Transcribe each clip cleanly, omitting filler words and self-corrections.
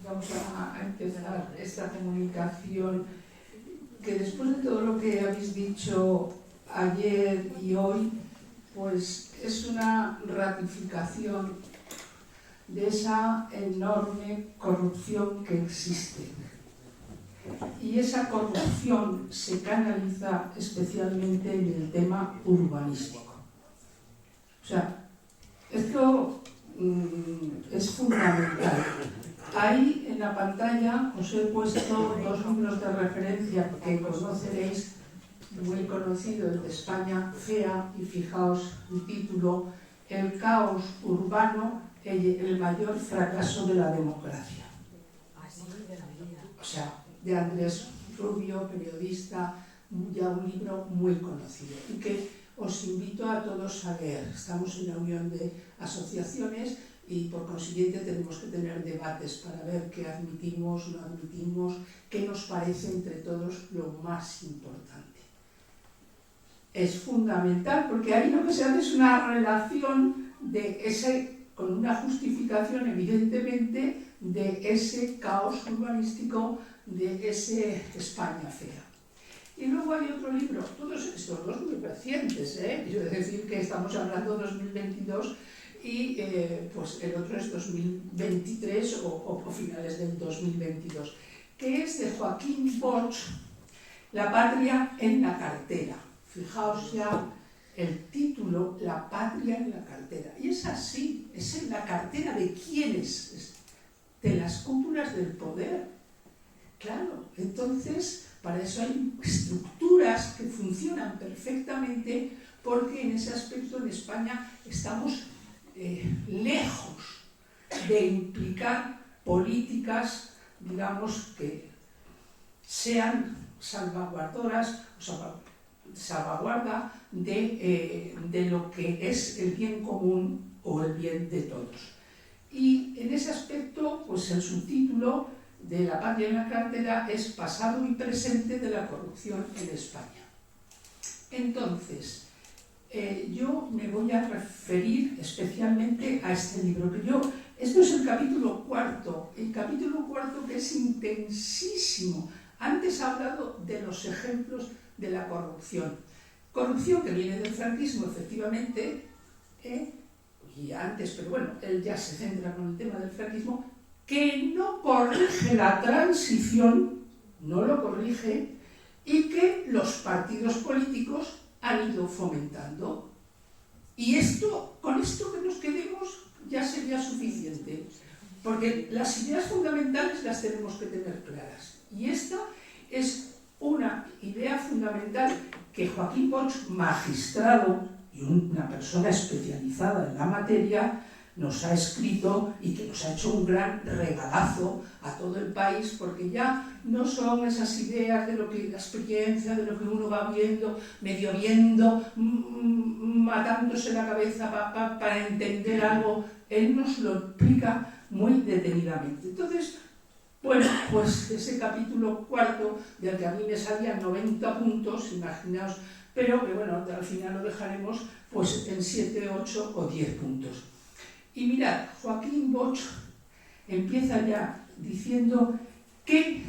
vamos a empezar esta comunicación, que después de todo lo que habéis dicho ayer y hoy, pues es una ratificación de esa enorme corrupción que existe. Y esa corrupción se canaliza especialmente en el tema urbanístico. O sea, esto es fundamental. Ahí en la pantalla os he puesto dos libros de referencia que conoceréis, muy conocido, el de España, FEA, y fijaos el título: El caos urbano, el mayor fracaso de la democracia. O sea, de Andrés Rubio, periodista, ya un libro muy conocido y que os invito a todos a leer. Estamos en la unión de asociaciones y por consiguiente tenemos que tener debates para ver qué admitimos, no admitimos, qué nos parece entre todos lo más importante. Es fundamental porque ahí lo que se hace es una relación de con una justificación evidentemente de ese caos urbanístico, de ese España fea. Y luego hay otro libro, todos estos dos muy recientes, quiero decir que estamos hablando de 2022 y pues el otro es 2023 o finales del 2022, que es de Joaquín Bosch, La patria en la cartera. Fijaos ya el título, La patria en la cartera. Y es así, es en la cartera de quiénes, de las cúpulas del poder. Claro, entonces para eso hay estructuras que funcionan perfectamente, porque en ese aspecto en España estamos lejos de implicar políticas, digamos, que sean salvaguardadoras, salvaguarda de lo que es el bien común o el bien de todos. Y en ese aspecto, pues el subtítulo de La patria en la cartera es Pasado y presente de la corrupción en España. Entonces, yo me voy a referir especialmente a este libro, esto es el capítulo cuarto, que es intensísimo. Antes he hablado de los ejemplos de la corrupción que viene del franquismo, efectivamente, y antes, pero bueno, él ya se centra con el tema del franquismo, que no corrige la transición, no lo corrige, y que los partidos políticos han ido fomentando. Y con esto que nos quedemos ya sería suficiente, porque las ideas fundamentales las tenemos que tener claras. Y esta es una idea fundamental que Joaquín Bosch, magistrado y una persona especializada en la materia, nos ha escrito y que nos ha hecho un gran regalazo a todo el país, porque ya no son esas ideas de lo que la experiencia, de lo que uno va viendo, medio viendo, matándose la cabeza para entender algo. Él nos lo explica muy detenidamente. Entonces, bueno, pues ese capítulo cuarto, del que a mí me salían 90 puntos, imaginaos, pero que bueno, al final lo dejaremos pues en 7, 8 o 10 puntos. Y mirad, Joaquín Bosch empieza ya diciendo que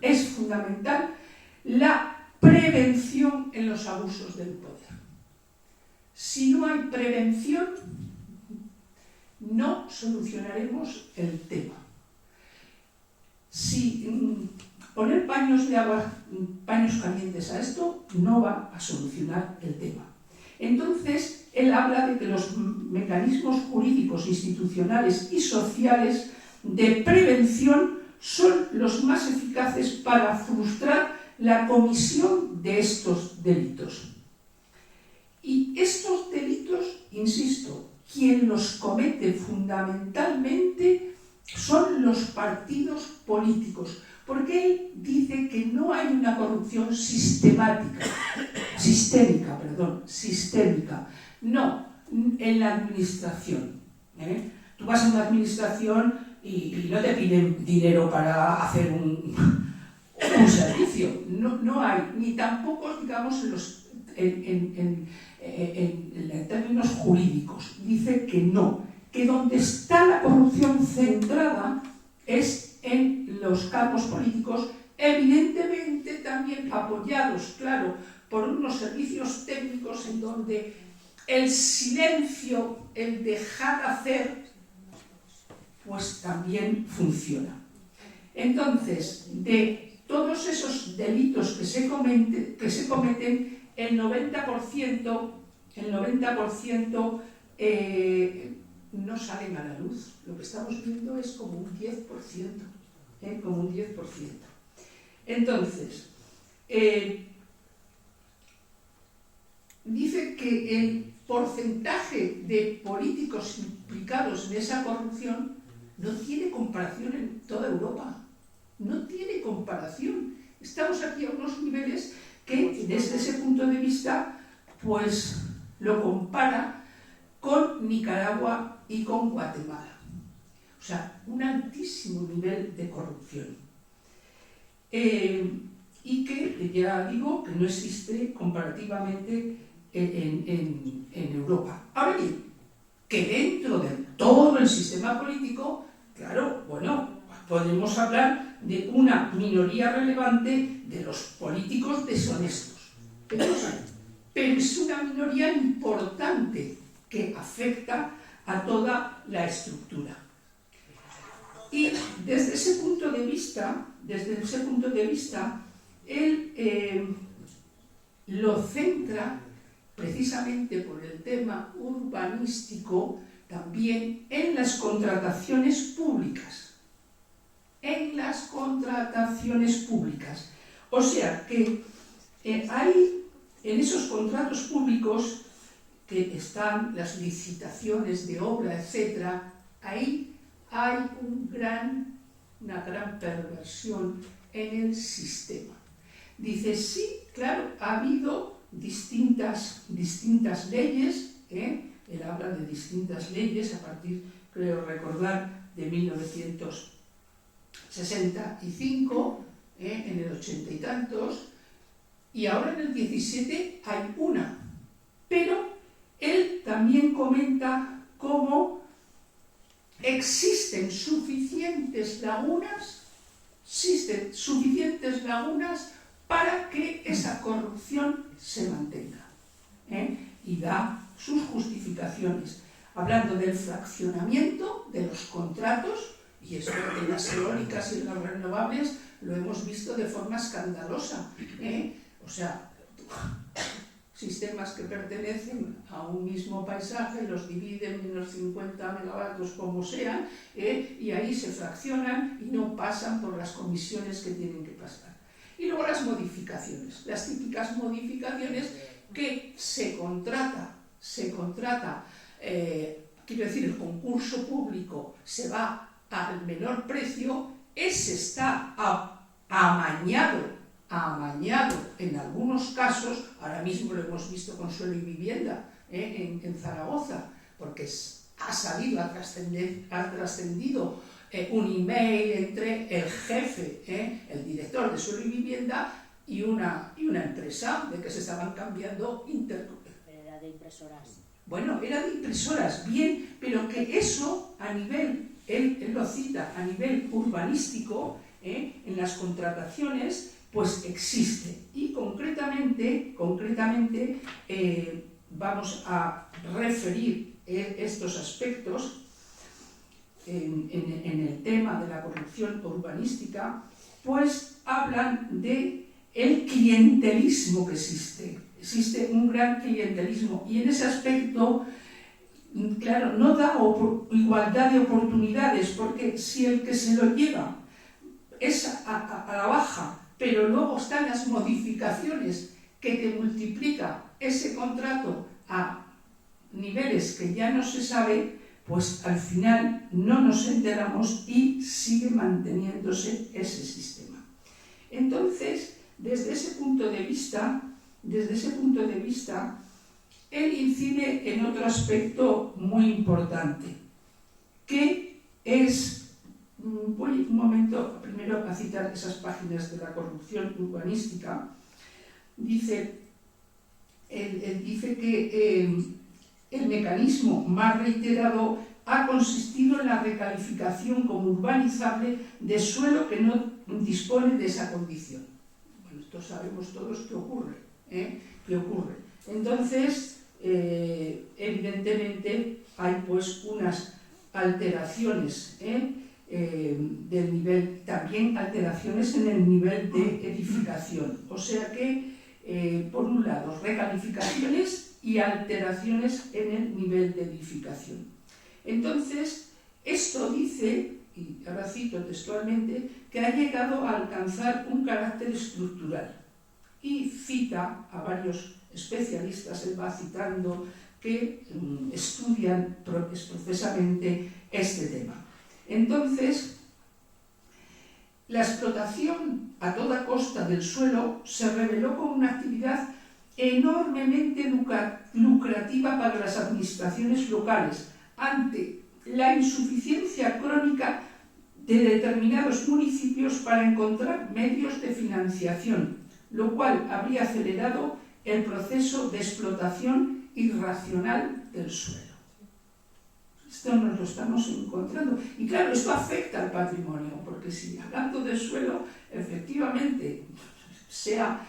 es fundamental la prevención en los abusos del poder. Si no hay prevención, no solucionaremos el tema. Si poner paños calientes a esto no va a solucionar el tema. Entonces, él habla de que los mecanismos jurídicos, institucionales y sociales de prevención son los más eficaces para frustrar la comisión de estos delitos. Y estos delitos, insisto, quien los comete fundamentalmente son los partidos políticos, porque él dice que no hay una corrupción sistémica, no, en la administración. Tú vas a una administración y no te piden dinero para hacer un servicio, no hay, ni tampoco, digamos, en términos jurídicos, dice que no, que donde está la corrupción centrada es en los cargos políticos, evidentemente también apoyados, claro, por unos servicios técnicos en donde el silencio, el dejar hacer, pues también funciona. Entonces, de todos esos delitos que se cometen, el 90% no salen a la luz. Lo que estamos viendo es como un 10%. Como un 10%. Entonces, dice que el porcentaje de políticos implicados en esa corrupción no tiene comparación en toda Europa. No tiene comparación. Estamos aquí a unos niveles que, desde ese punto de vista, pues lo compara con Nicaragua y con Guatemala. O sea, un altísimo nivel de corrupción. Y que, ya digo, que no existe comparativamente en Europa. Ahora bien, que dentro de todo el sistema político, claro, bueno, podemos hablar de una minoría relevante de los políticos deshonestos. Pero es una minoría importante que afecta a toda la estructura. Y desde ese punto de vista, él lo centra precisamente por el tema urbanístico también en las contrataciones públicas. O sea que hay en esos contratos públicos que están las licitaciones de obra, etc., ahí hay una gran perversión en el sistema. Dice, sí, claro, ha habido distintas leyes, él habla de distintas leyes a partir, creo recordar, de 1965, en el 80 y tantos, y ahora en el 17 hay una. Pero él también comenta cómo existen suficientes lagunas para que esa corrupción se mantenga. Y da sus justificaciones, hablando del fraccionamiento de los contratos, y esto en las eólicas y en las renovables lo hemos visto de forma escandalosa. O sea, sistemas que pertenecen a un mismo paisaje, los dividen en los 50 megavatios como sean, y ahí se fraccionan y no pasan por las comisiones que tienen que pasar. Y luego las modificaciones, las típicas modificaciones que se contrata, quiero decir, el concurso público se va al menor precio, ese está amañado en algunos casos, ahora mismo lo hemos visto con Suelo y Vivienda en Zaragoza, porque ha trascendido un email entre el jefe, el director de Suelo y Vivienda y una empresa de que se estaban cambiando Era de impresoras. Bueno, era de impresoras, bien, pero que eso a nivel, él lo cita, a nivel urbanístico, en las contrataciones, pues existe. Y concretamente vamos a referir estos aspectos en el tema de la corrupción urbanística, pues hablan de el clientelismo que existe. Existe un gran clientelismo y en ese aspecto, claro, no da igualdad de oportunidades, porque si el que se lo lleva es a la baja, pero luego están las modificaciones que te multiplica ese contrato a niveles que ya no se sabe, pues al final no nos enteramos y sigue manteniéndose ese sistema. Entonces, desde ese punto de vista, él incide en otro aspecto muy importante, que es, voy un momento primero a citar esas páginas de la corrupción urbanística. Él dice que el mecanismo más reiterado ha consistido en la recalificación como urbanizable de suelo que no dispone de esa condición. Bueno, esto sabemos todos qué ocurre, ¿Qué ocurre? Entonces, evidentemente, hay pues unas alteraciones del nivel, también alteraciones en el nivel de edificación. O sea que, por un lado, recalificaciones y alteraciones en el nivel de edificación. Entonces, esto dice, y ahora cito textualmente, que ha llegado a alcanzar un carácter estructural. Y cita a varios especialistas, él va citando, que estudian profesamente este tema. Entonces, la explotación a toda costa del suelo se reveló como una actividad enormemente lucrativa para las administraciones locales, ante la insuficiencia crónica de determinados municipios para encontrar medios de financiación, lo cual habría acelerado el proceso de explotación irracional del suelo. Esto nos lo estamos encontrando. Y claro, esto afecta al patrimonio, porque si hablando de suelo, efectivamente, sea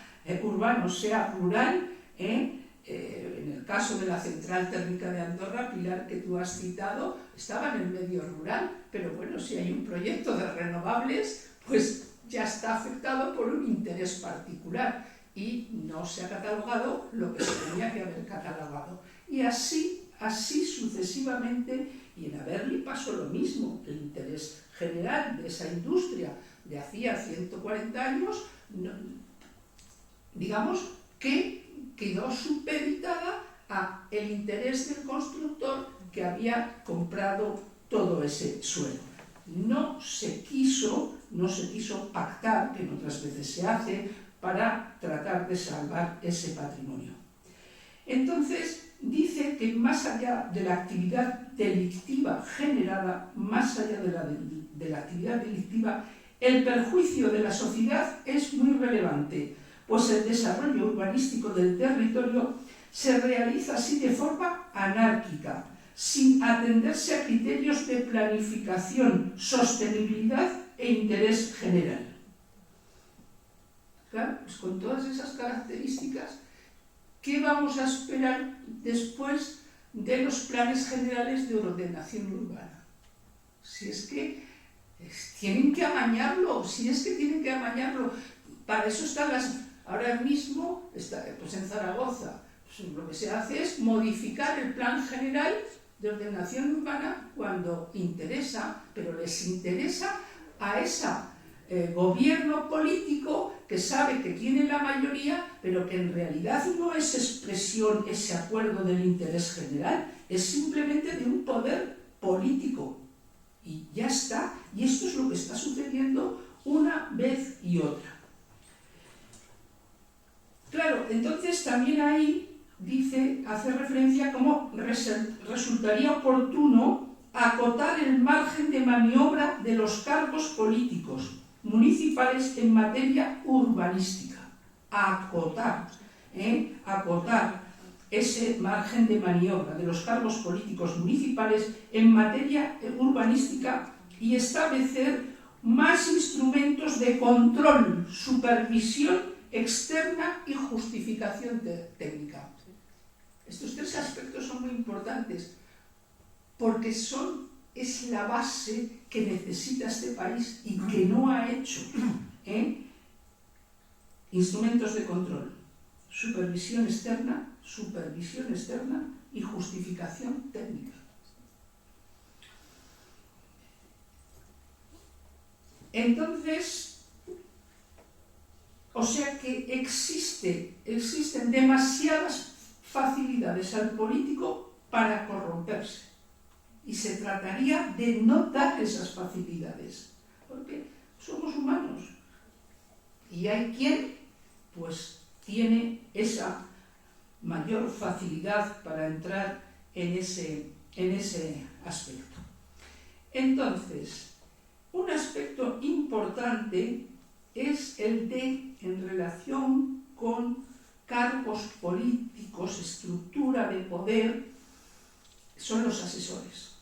urbano, sea rural, en el caso de la central térmica de Andorra, Pilar, que tú has citado, estaba en el medio rural, pero bueno, si hay un proyecto de renovables, pues ya está afectado por un interés particular y no se ha catalogado lo que se tenía que haber catalogado. Y así sucesivamente, y en Aberli pasó lo mismo. El interés general de esa industria de hacía 140 años, digamos que quedó supeditada a el interés del constructor que había comprado todo ese suelo. No se quiso pactar, que otras veces se hace, para tratar de salvar ese patrimonio. Entonces, dice que más allá de la actividad delictiva generada, más allá de la actividad delictiva, el perjuicio de la sociedad es muy relevante, pues el desarrollo urbanístico del territorio se realiza así de forma anárquica, sin atenderse a criterios de planificación, sostenibilidad e interés general. Claro, pues con todas esas características, ¿qué vamos a esperar después de los planes generales de ordenación urbana? Si es que tienen que amañarlo, para eso están ahora mismo, pues en Zaragoza, pues lo que se hace es modificar el plan general de ordenación urbana cuando interesa, pero les interesa a esa gobierno político que sabe que tiene la mayoría, pero que en realidad no es expresión ese acuerdo del interés general, es simplemente de un poder político. Y ya está, y esto es lo que está sucediendo una vez y otra. Claro, entonces también ahí hace referencia a cómo resultaría oportuno acotar el margen de maniobra de los cargos políticos municipales en materia urbanística. Acotar ese margen de maniobra de los cargos políticos municipales en materia urbanística y establecer más instrumentos de control, supervisión externa y justificación técnica. Estos tres aspectos son muy importantes porque es la base que necesita este país y que no ha hecho. Instrumentos de control, supervisión externa y justificación técnica. Entonces, o sea que existen demasiadas facilidades al político para corromperse. Y se trataría de no dar esas facilidades, porque somos humanos. Y hay quien, pues, tiene esa mayor facilidad para entrar en ese aspecto. Entonces, un aspecto importante es el en relación con cargos políticos, estructura de poder, son los asesores.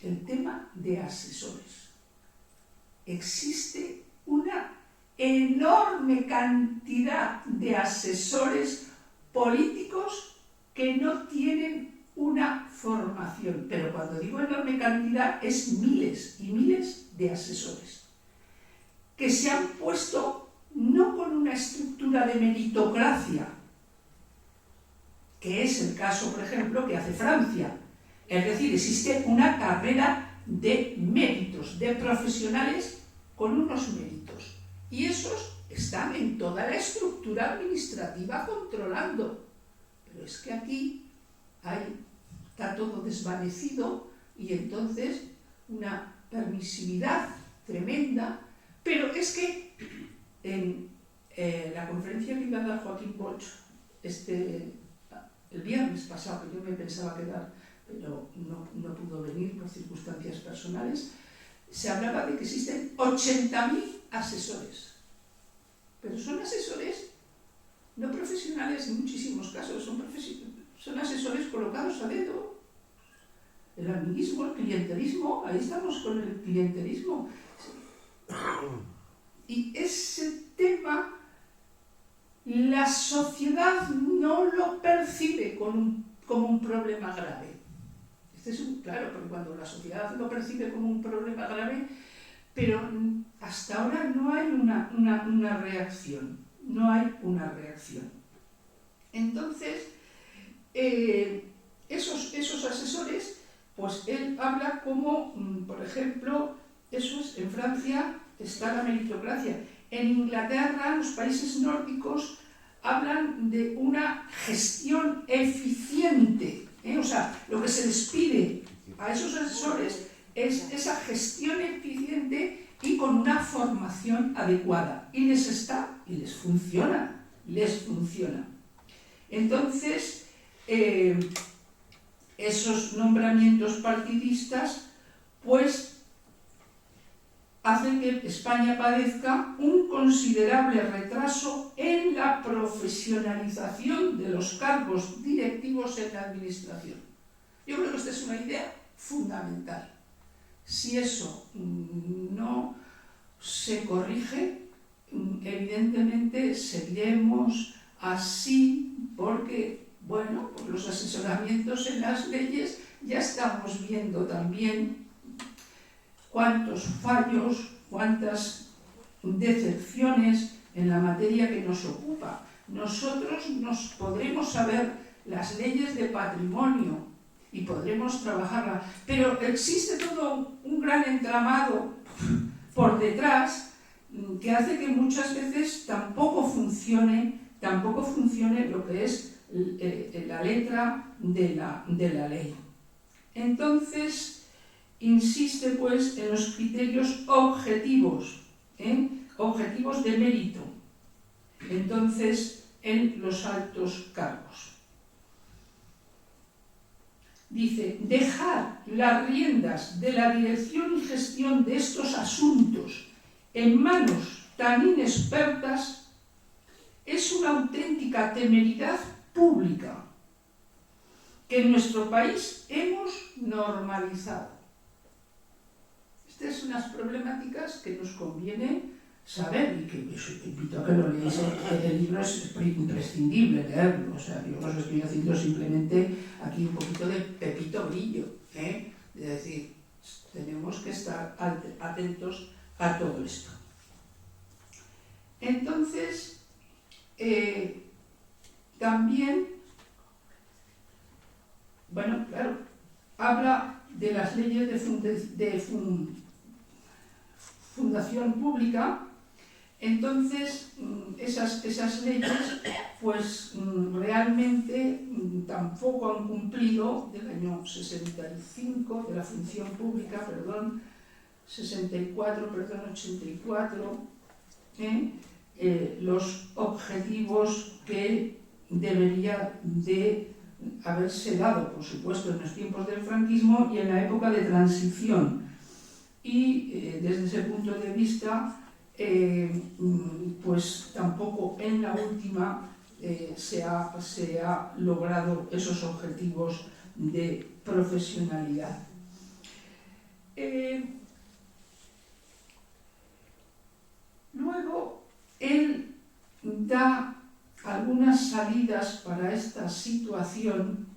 el tema de asesores. Existe una enorme cantidad de asesores políticos que no tienen una formación, pero cuando digo enorme cantidad es miles y miles de asesores que se han puesto no con una estructura de meritocracia, que es el caso, por ejemplo, que hace Francia. Es decir, existe una carrera de méritos, de profesionales con unos méritos. Y esos están en toda la estructura administrativa controlando. Pero es que aquí está todo desvanecido y entonces una permisividad tremenda. Pero es que en la conferencia que iba a dar Joaquín Bosch el viernes pasado, que yo me pensaba quedar, pero no pudo venir por circunstancias personales, se hablaba de que existen 80.000 asesores. Pero son asesores no profesionales en muchísimos casos, son asesores colocados a dedo. El amiguismo, el clientelismo, ahí estamos con el clientelismo. Y ese tema la sociedad no lo percibe como un problema grave. Claro, porque cuando la sociedad lo percibe como un problema grave, pero hasta ahora no hay una reacción. No hay una reacción. Entonces, esos asesores, pues él habla como, por ejemplo, en Francia está la meritocracia. En Inglaterra, los países nórdicos hablan de una gestión eficiente. O sea, lo que se les pide a esos asesores es esa gestión eficiente y con una formación adecuada. Y les funciona. Entonces, esos nombramientos partidistas, pues, hacen que España padezca un considerable retraso en la profesionalización de los cargos directivos en la administración. Yo creo que esta es una idea fundamental. Si eso no se corrige, evidentemente seguiremos así porque, bueno, pues los asesoramientos en las leyes ya estamos viendo también cuántos fallos, cuántas decepciones en la materia que nos ocupa. Nosotros nos podremos saber las leyes de patrimonio y podremos trabajarlas, pero existe todo un gran entramado por detrás que hace que muchas veces tampoco funcione lo que es la letra de la ley. Entonces, insiste pues en los criterios objetivos, objetivos de mérito, entonces en los altos cargos. Dice, dejar las riendas de la dirección y gestión de estos asuntos en manos tan inexpertas es una auténtica temeridad pública que en nuestro país hemos normalizado. Estas son unas problemáticas que nos conviene saber y que os invito a que lo leáis. El libro es imprescindible leerlo. O sea, yo os estoy haciendo simplemente aquí un poquito de Pepito Grillo, Es decir, tenemos que estar atentos a todo esto. Entonces, también, bueno, claro, habla de las leyes de fundación pública. Entonces, esas leyes, pues realmente tampoco han cumplido del año 65, de la función pública, 84, los objetivos que debería de haberse dado, por supuesto, en los tiempos del franquismo y en la época de transición. Y desde ese punto de vista, pues tampoco en la última se ha logrado esos objetivos de profesionalidad. Luego, él da algunas salidas para esta situación.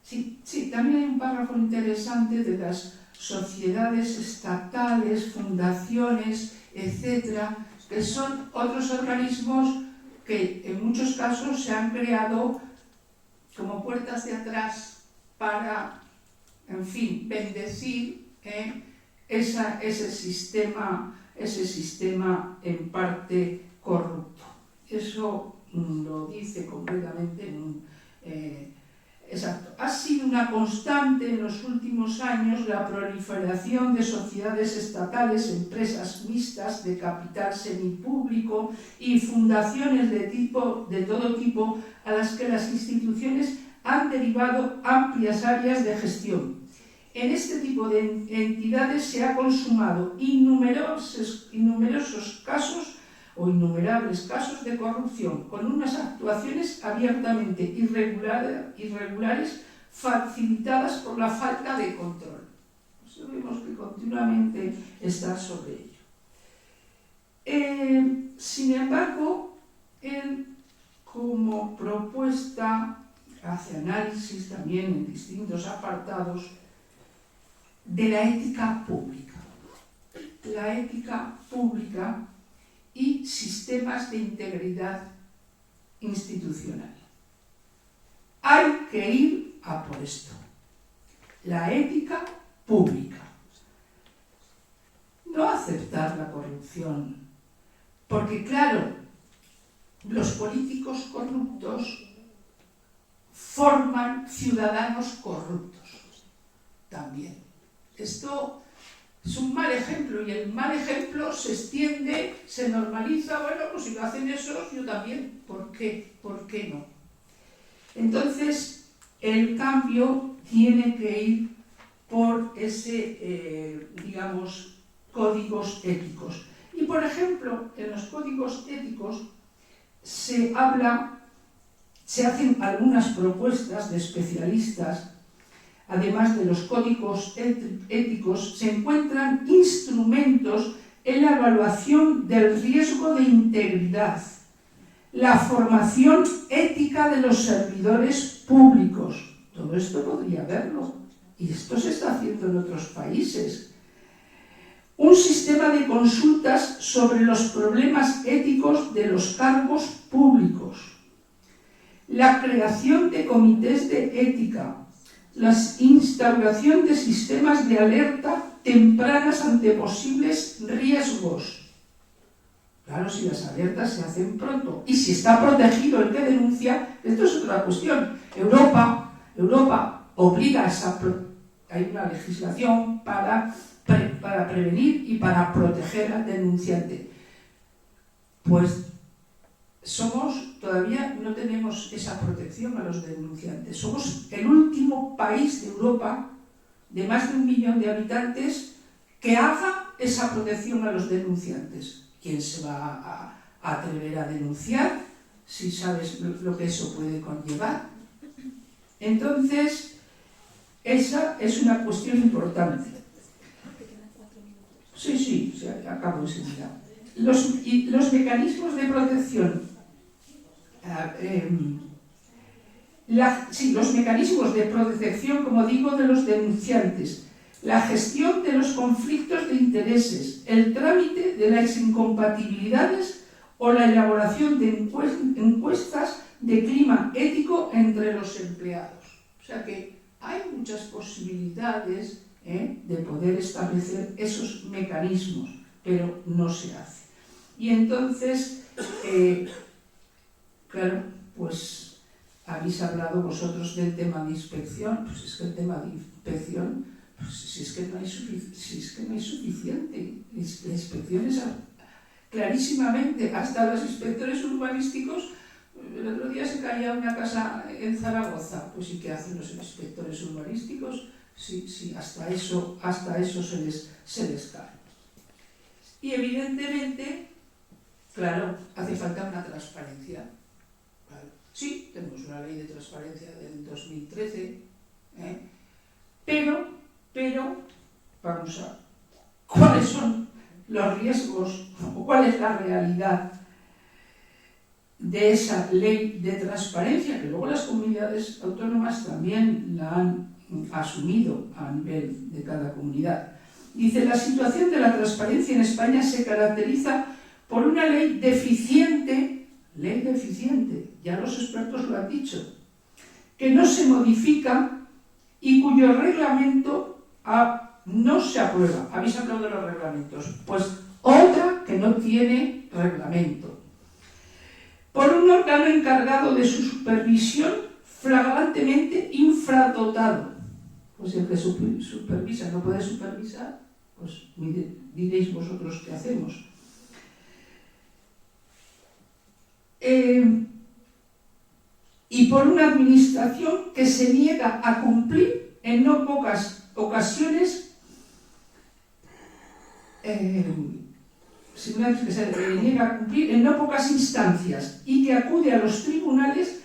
Sí, también hay un párrafo interesante de las sociedades estatales, fundaciones, etcétera, que son otros organismos que en muchos casos se han creado como puertas de atrás para, en fin, bendecir ese sistema en parte corrupto. Eso lo dice completamente exacto. Ha sido una constante en los últimos años la proliferación de sociedades estatales, empresas mixtas de capital semipúblico y fundaciones de todo tipo a las que las instituciones han derivado amplias áreas de gestión. En este tipo de entidades se ha consumado innumerables casos o innumerables casos de corrupción, con unas actuaciones abiertamente irregulares facilitadas por la falta de control. Tenemos que continuamente estar sobre ello. Sin embargo, él, como propuesta, hace análisis también en distintos apartados de la ética pública. La ética pública y sistemas de integridad institucional. Hay que ir a por esto. La ética pública. No aceptar la corrupción, porque claro, los políticos corruptos forman ciudadanos corruptos también. Esto es un mal ejemplo, y el mal ejemplo se extiende, se normaliza. Bueno, pues si lo hacen esos, yo también. ¿Por qué? ¿Por qué no? Entonces, el cambio tiene que ir por digamos, códigos éticos. Y, por ejemplo, en los códigos éticos se hacen algunas propuestas de especialistas. Además de los códigos éticos, se encuentran instrumentos en la evaluación del riesgo de integridad, la formación ética de los servidores públicos. Todo esto podría verlo, y esto se está haciendo en otros países. Un sistema de consultas sobre los problemas éticos de los cargos públicos, la creación de comités de ética, la instauración de sistemas de alerta tempranas ante posibles riesgos. Claro, si las alertas se hacen pronto y si está protegido el que denuncia, esto es otra cuestión. Europa obliga hay una legislación para prevenir y para proteger al denunciante. Pues todavía no tenemos esa protección a los denunciantes. Somos el último país de Europa de más de 1 millón de habitantes que haga esa protección a los denunciantes. ¿Quién se va a atrever a denunciar si sabes lo que eso puede conllevar? Entonces, esa es una cuestión importante. Sí, acabo enseguida. Los mecanismos de protección. Los mecanismos de protección, como digo, de los denunciantes, la gestión de los conflictos de intereses, el trámite de las incompatibilidades o la elaboración de encuestas de clima ético entre los empleados. O sea que hay muchas posibilidades de poder establecer esos mecanismos, pero no se hace. Y entonces, claro, pues habéis hablado vosotros del tema de inspección. Pues es que el tema de inspección, pues si es que no hay suficiente. La inspección es clarísimamente, hasta los inspectores urbanísticos. El otro día se caía una casa en Zaragoza. Pues ¿y qué hacen los inspectores urbanísticos? Sí, hasta eso se les cae. Y evidentemente, claro, hace falta una transparencia. Claro. Sí, tenemos una ley de transparencia del 2013, pero vamos a... ¿Cuáles son los riesgos o cuál es la realidad de esa ley de transparencia, que luego las comunidades autónomas también la han asumido a nivel de cada comunidad? Dice: la situación de la transparencia en España se caracteriza por una ley deficiente, ya los expertos lo han dicho, que no se modifica y cuyo reglamento no se aprueba. Habéis hablado de los reglamentos, pues otra que no tiene reglamento. Por un órgano encargado de su supervisión flagrantemente infradotado. Pues el que supervisa no puede supervisar, pues diréis vosotros qué hacemos. Y por una administración que se niega a cumplir en no pocas ocasiones, que se niega a cumplir en no pocas instancias y que acude a los tribunales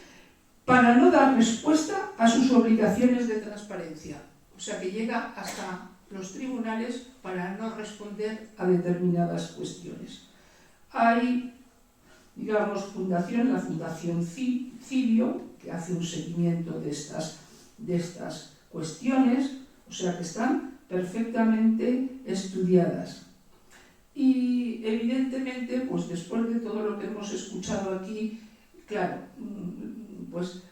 para no dar respuesta a sus obligaciones de transparencia. O sea, que llega hasta los tribunales para no responder a determinadas cuestiones. Hay, digamos, la Fundación Cibio, que hace un seguimiento de estas cuestiones, o sea, que están perfectamente estudiadas. Y evidentemente, pues después de todo lo que hemos escuchado aquí, claro, pues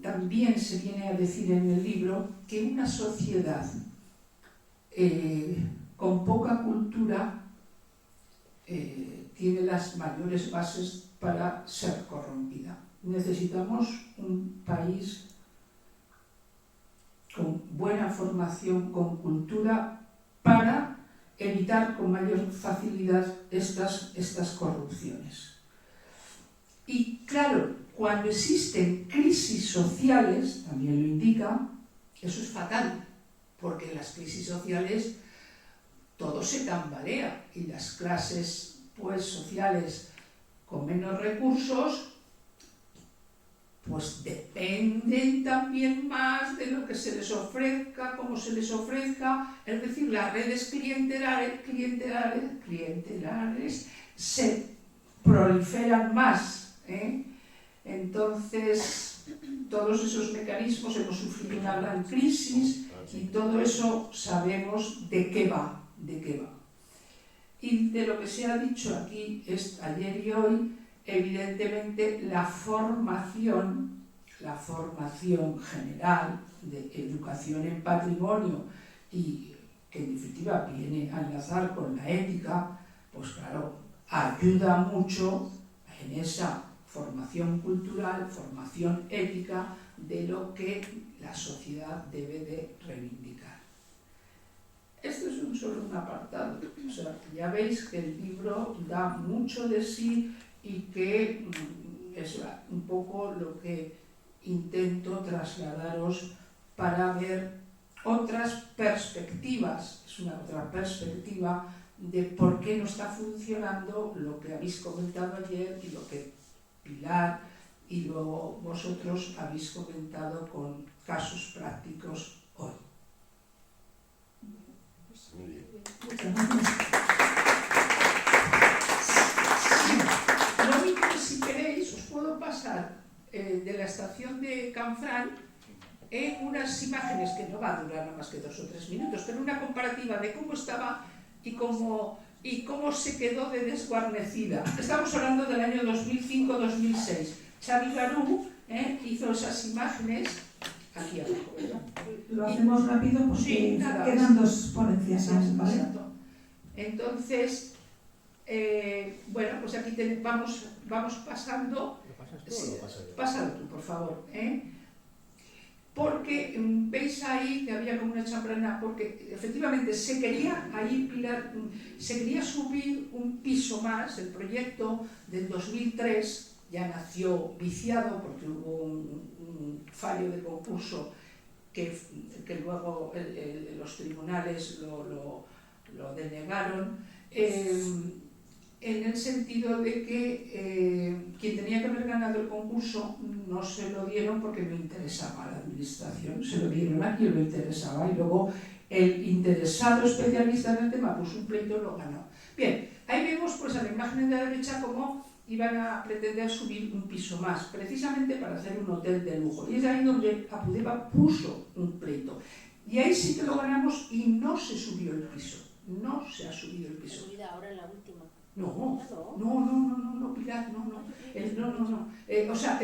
también se viene a decir en el libro que una sociedad con poca cultura tiene las mayores bases para ser corrompida. Necesitamos un país con buena formación, con cultura, para evitar con mayor facilidad estas corrupciones. Y claro, cuando existen crisis sociales, también lo indica, eso es fatal, porque en las crisis sociales todo se tambalea y las clases sociales con menos recursos pues dependen también más de lo que se les ofrezca, cómo se les ofrezca, es decir, las redes clientelares se proliferan más, ¿eh? Entonces, todos esos mecanismos, hemos sufrido una gran crisis y todo eso sabemos de qué va. Y de lo que se ha dicho aquí ayer y hoy, evidentemente la formación general de educación en patrimonio y que en definitiva viene a enlazar con la ética, pues claro, ayuda mucho en esa formación cultural, formación ética de lo que la sociedad debe de reivindicar. Esto es solo un apartado, o sea, ya veis que el libro da mucho de sí y que es un poco lo que intento trasladaros para ver otras perspectivas. Es una otra perspectiva de por qué no está funcionando lo que habéis comentado ayer y lo que Pilar y luego vosotros habéis comentado con casos prácticos hoy. Muy bien. Muchas gracias. Lo mismo, si queréis, os puedo pasar de la estación de Canfranc unas imágenes que no va a durar nada más que 2 o 3 minutos, pero una comparativa de cómo estaba y cómo se quedó de desguarnecida. Estamos hablando del año 2005-2006. Xavi Garú hizo esas imágenes aquí abajo, ¿verdad? Lo hacemos rápido porque sí, quedan 2 ponencias aún, ¿vale? Exacto. Entonces, bueno, pues aquí vamos pasando. ¿Lo pasas tú o lo paso yo? Pásalo tú, por favor, porque veis ahí que había como una chambrana, porque efectivamente se quería ahí, Pilar, se quería subir un piso más. El proyecto del 2003 ya nació viciado porque hubo un fallo de concurso que luego los tribunales lo denegaron, en el sentido de que quien tenía que haber ganado el concurso no se lo dieron porque no interesaba a la administración, se lo dieron a quien lo interesaba, y luego el interesado especialista en el tema puso un pleito y lo ganó. Bien, ahí vemos pues a la imagen de la derecha cómo iban a pretender subir un piso más, precisamente para hacer un hotel de lujo. Y es ahí donde Apudeva puso un pleito. Y ahí sí que lo ganamos y no se subió el piso. No se ha subido el piso. Subida ahora en la última. No, Pilar, no. O sea,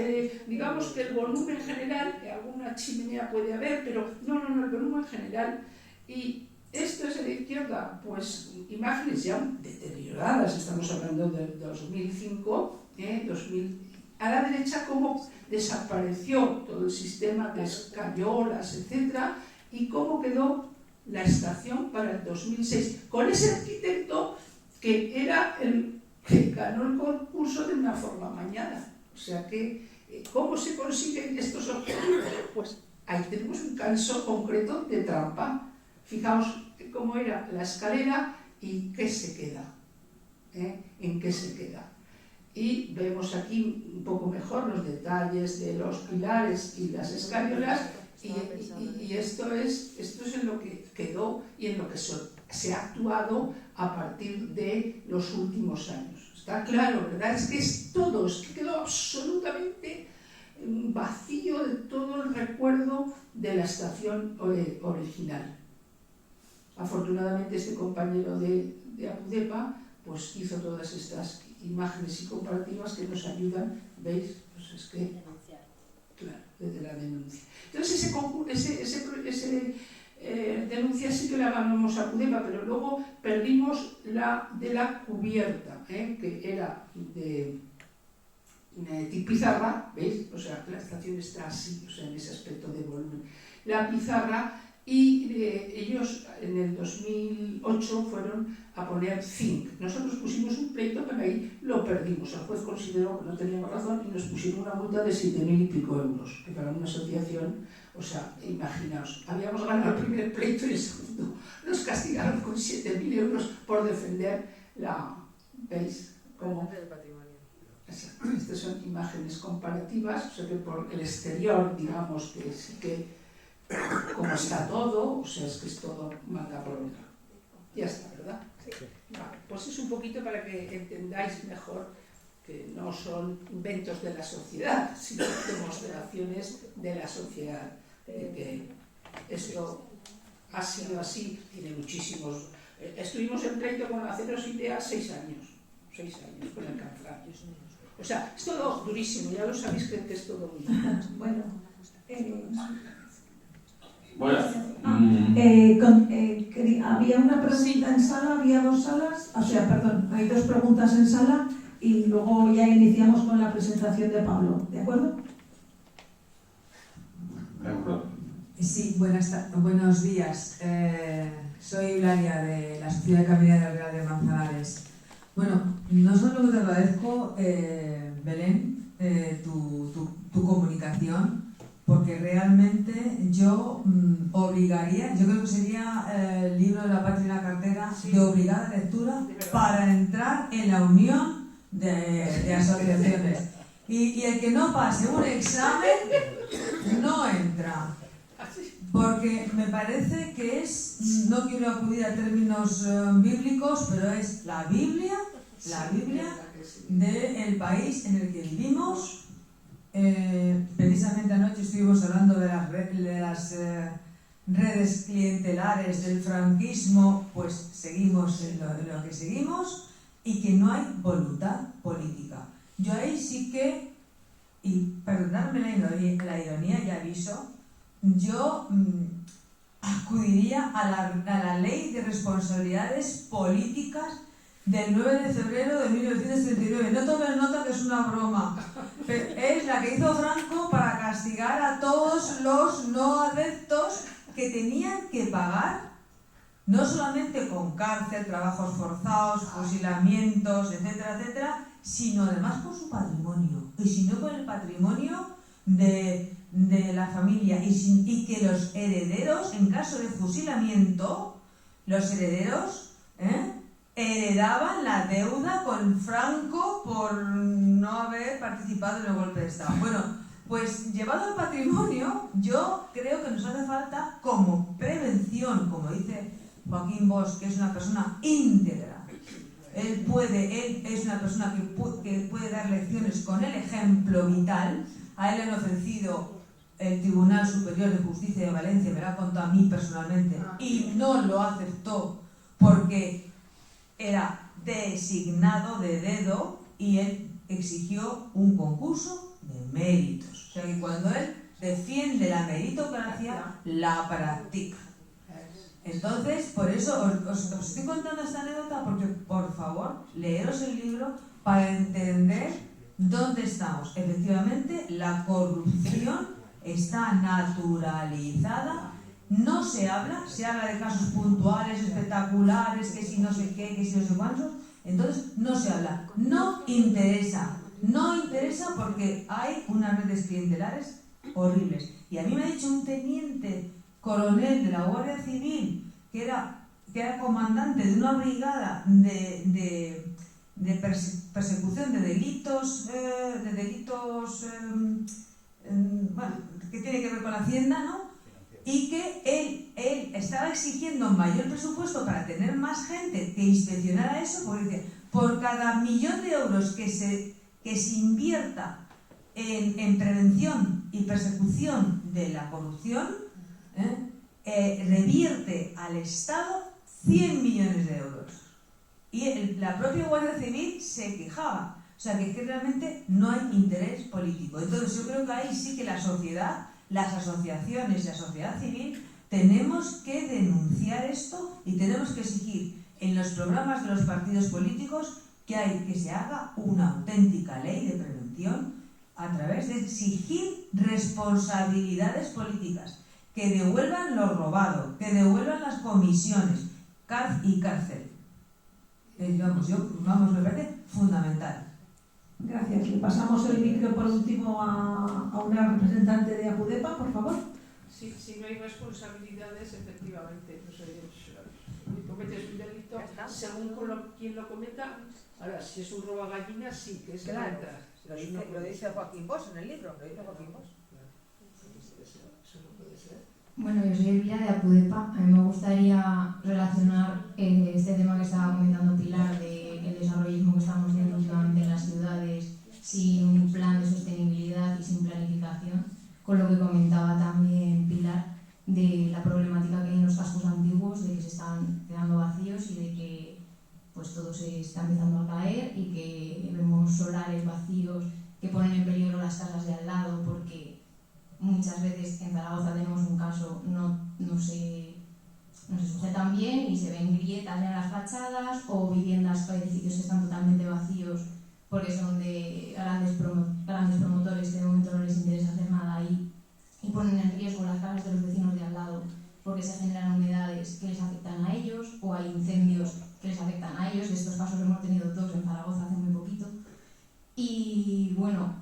digamos que el volumen general, alguna chimenea puede haber, pero no, el volumen general. Y esto es a la izquierda, pues imágenes ya deterioradas, estamos hablando de 2005, 2000. A la derecha, cómo desapareció todo el sistema de escayolas, etcétera, y cómo quedó la estación para el 2006, con ese arquitecto que era el que ganó el concurso de una forma amañada. O sea que, ¿cómo se consiguen estos objetivos? Pues ahí tenemos un caso concreto de trampa. Fijaos cómo era la escalera y qué se queda, en qué se queda. Y vemos aquí un poco mejor los detalles de los pilares y las escayolas, y esto es en lo que quedó y en lo que se ha actuado a partir de los últimos años. Está claro, ¿verdad? Es que quedó absolutamente vacío de todo el recuerdo de la estación original. Afortunadamente este compañero de Apudeva pues hizo todas estas imágenes y comparativas que nos ayudan, ¿veis? Pues es que, claro, desde la denuncia. Entonces ese denuncia sí que la ganamos a Apudeva, pero luego perdimos la de la cubierta, que era de pizarra, ¿veis? O sea, la estación está así, o sea, en ese aspecto de volumen. La pizarra, y ellos en el 2008 fueron a poner zinc. Nosotros pusimos un pleito, pero ahí lo perdimos. El juez consideró que no teníamos razón y nos pusieron una multa de 7.000 y pico euros, que para una asociación, o sea, imaginaos, habíamos ganado el primer pleito y el segundo nos castigaron con 7.000 euros por defender la... ¿Veis? Como... Exacto. Estas son imágenes comparativas, o sea que por el exterior, digamos que sí que como está todo, o sea, es que es todo manga por otra. Ya está, ¿verdad? Sí. Vale, pues es un poquito para que entendáis mejor que no son inventos de la sociedad, sino demostraciones de la sociedad, de que esto ha sido así, tiene muchísimos... Estuvimos en pleito con Aceros Idea 6 años con el Canfranc. O sea, es todo durísimo, ya lo sabéis que es todo muy duro. Bueno, había una pregunta en sala, había 2 salas, o sea, perdón, hay 2 preguntas en sala y luego ya iniciamos con la presentación de Pablo, ¿de acuerdo? Sí, buenos días. Soy Eulalia de la Sociedad de Caballería del Real de Manzanares. Bueno, no solo te agradezco, Belén, tu comunicación, porque realmente yo obligaría, yo creo que sería el libro de la patria y la cartera de obligada lectura para entrar en la unión de asociaciones. Y el que no pase un examen no entra. Porque me parece que es, no quiero acudir a términos bíblicos, pero es la Biblia del país en el que vivimos. Precisamente anoche estuvimos hablando de las redes clientelares del franquismo, pues seguimos en lo que seguimos y que no hay voluntad política. Yo ahí sí que, y perdonadme la ironía, ya aviso, yo acudiría a la ley de responsabilidades políticas del 9 de febrero de 1939. No tomen nota que es una broma. Es la que hizo Franco para castigar a todos los no adeptos que tenían que pagar, no solamente con cárcel, trabajos forzados, fusilamientos, etcétera, etcétera, sino además con su patrimonio. Y si no con el patrimonio de la familia. Y que los herederos, en caso de fusilamiento, los herederos heredaban la deuda con Franco por no haber participado en el golpe de Estado. Bueno, Pues llevado al patrimonio, yo creo que nos hace falta como prevención, como dice Joaquín Bosch, que es una persona íntegra. Él es una persona que puede dar lecciones con el ejemplo vital. A él le han ofrecido el Tribunal Superior de Justicia de Valencia, me lo ha contado a mí personalmente, y no lo aceptó porque era designado de dedo y él exigió un concurso de méritos. O sea que cuando él defiende la meritocracia, la practica. Entonces, por eso os estoy contando esta anécdota porque, por favor, leeros el libro para entender dónde estamos. Efectivamente, la corrupción está naturalizada, no se habla de casos puntuales, espectaculares, que si no sé qué, que si no sé cuántos, entonces no se habla. No interesa porque hay unas redes clientelares horribles. Y a mí me ha dicho un teniente coronel de la Guardia Civil, que era comandante de una brigada de persecución de delitos, bueno, que tiene que ver con la Hacienda, ¿no? Y que él estaba exigiendo un mayor presupuesto para tener más gente que inspeccionara eso, porque dice, por cada 1.000.000 de euros que se invierta en prevención y persecución de la corrupción, revierte al Estado 100 millones de euros. Y la propia Guardia Civil se quejaba. O sea, que realmente no hay interés político. Entonces yo creo que ahí sí que la sociedad, las asociaciones y la sociedad civil tenemos que denunciar esto y tenemos que exigir en los programas de los partidos políticos que se haga una auténtica ley de prevención a través de exigir responsabilidades políticas, que devuelvan lo robado, que devuelvan las comisiones, y cárcel. Vamos, me parece fundamental. Gracias. Le pasamos el micro por último a una representante de APUDEPA, por favor. Sí, si no hay responsabilidades, efectivamente, no sé, cometes un delito, según quien lo cometa. Ahora, si es un robagallinas, sí, que es claro, verdad. lo dice Joaquín Bosch en el libro, lo dice Joaquín Bosch. Eso no puede ser. Bueno, yo soy Elvira de APUDEPA. A mí me gustaría relacionar este tema que estaba comentando Pilar, del desarrollismo que estamos viendo últimamente en las ciudades, sin un plan de sostenibilidad y sin planificación, con lo que comentaba también Pilar, de la problemática que hay en los cascos antiguos, de que se están quedando vacíos y de que pues todo se está empezando a caer y que vemos solares vacíos que ponen en peligro las casas de al lado, porque muchas veces en Zaragoza tenemos un caso, no se sujetan bien y se ven grietas en las fachadas, o viviendas o edificios que están totalmente vacíos porque son de grandes promotores que de momento no les interesa hacer nada ahí y ponen en riesgo las casas de los vecinos de al lado porque se generan humedades que les afectan a ellos, o hay incendios que les afectan a ellos. De estos casos hemos tenido 2 en Zaragoza hace muy poquito. Y bueno,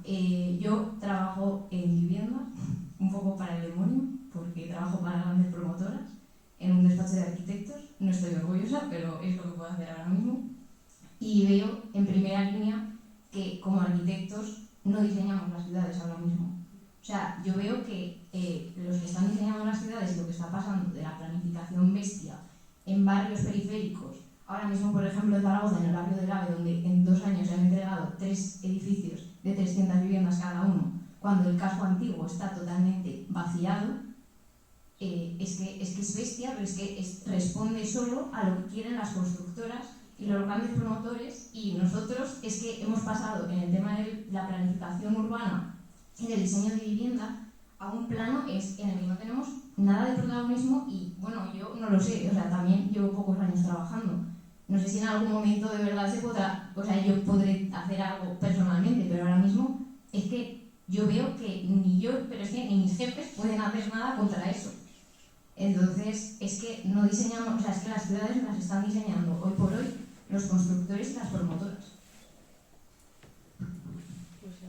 yo trabajo en vivienda, un poco para el demonio, porque trabajo para grandes promotoras en un despacho de arquitectos. No estoy orgullosa, pero es lo que puedo hacer ahora mismo. Y veo en primera línea que como arquitectos no diseñamos las ciudades ahora mismo. O sea, yo veo que los que están diseñando las ciudades y lo que está pasando de la planificación bestia en barrios periféricos, ahora mismo, por ejemplo, en Zaragoza, en el barrio del AVE, donde en 2 años se han entregado 3 edificios de 300 viviendas cada uno, cuando el casco antiguo está totalmente vaciado, es que es bestia, pero es que responde solo a lo que quieren las constructoras y los grandes promotores, y nosotros es que hemos pasado en el tema de la planificación urbana y del diseño de vivienda a un plano en el que no tenemos nada de protagonismo. Y bueno, yo no lo sé, o sea, también llevo pocos años trabajando. No sé si en algún momento de verdad se podrá, o sea, yo podré hacer algo personalmente, pero ahora mismo es que yo veo que ni yo, pero es que ni mis jefes pueden hacer nada contra eso. Entonces, es que no diseñamos, o sea, es que las ciudades las están diseñando hoy por hoy los constructores y las promotoras.